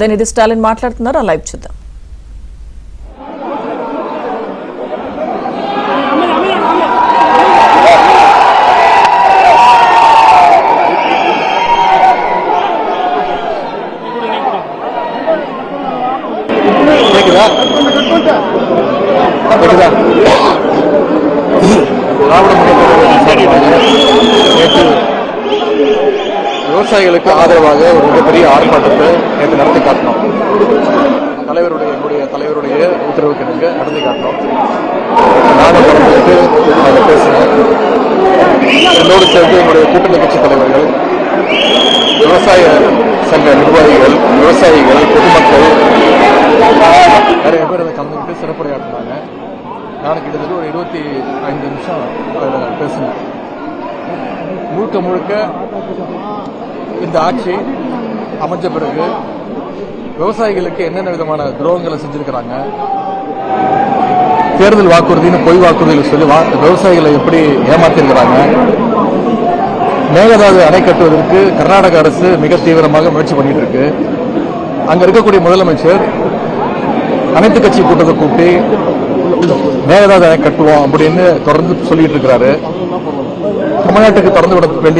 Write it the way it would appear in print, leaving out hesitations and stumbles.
ఉదయనిధి స్టాలిన్ మాట్లాడుతున్నారు. ఆ లైవ్ చూద్దాం. விவசாயிகளுக்கு ஆதரவாக ஒரு மிகப்பெரிய ஆர்ப்பாட்டத்தை நேற்று நடத்தி காட்டினோம். என்னுடைய தலைவருடைய உத்தரவுக்கு எனக்கு நடத்தி காட்டினோம். நானும் கலந்துட்டு அதில் பேசினேன். என்னோடு சேர்ந்து என்னுடைய கூட்டணி கட்சி தலைவர்கள், விவசாய சங்க நிர்வாகிகள், விவசாயிகள், பொதுமக்கள் நிறைய பேர் அதை கலந்துக்கிட்டு சிறப்புரையாற்றினாங்க. நான் கிட்டத்தட்ட ஒரு 25 நிமிஷம் அதில் பேசினேன். முழுக்க முழுக்க இந்த ஆட்சி அமைஞ்ச பிறகு விவசாயிகளுக்கு என்னென்ன விதமான துரோகங்களை செஞ்சிருக்கிறாங்க, தேர்தல் வாக்குறுதின்னு பொய் வாக்குறுதிகள் சொல்லி விவசாயிகளை எப்படி ஏமாத்திருக்கிறாங்க, மேகதாது அணை கட்டுவதற்கு கர்நாடக அரசு மிக தீவிரமாக முயற்சி பண்ணிட்டு இருக்கு. அங்க இருக்கக்கூடிய முதலமைச்சர் அனைத்து கட்சி கூட்டத்தை கூட்டி மேகதாது அணை கட்டுவோம் அப்படின்னு தொடர்ந்து சொல்லிட்டு இருக்கிறாரு. தமிழ்நாட்டுக்கு திறந்து விட வேண்டிய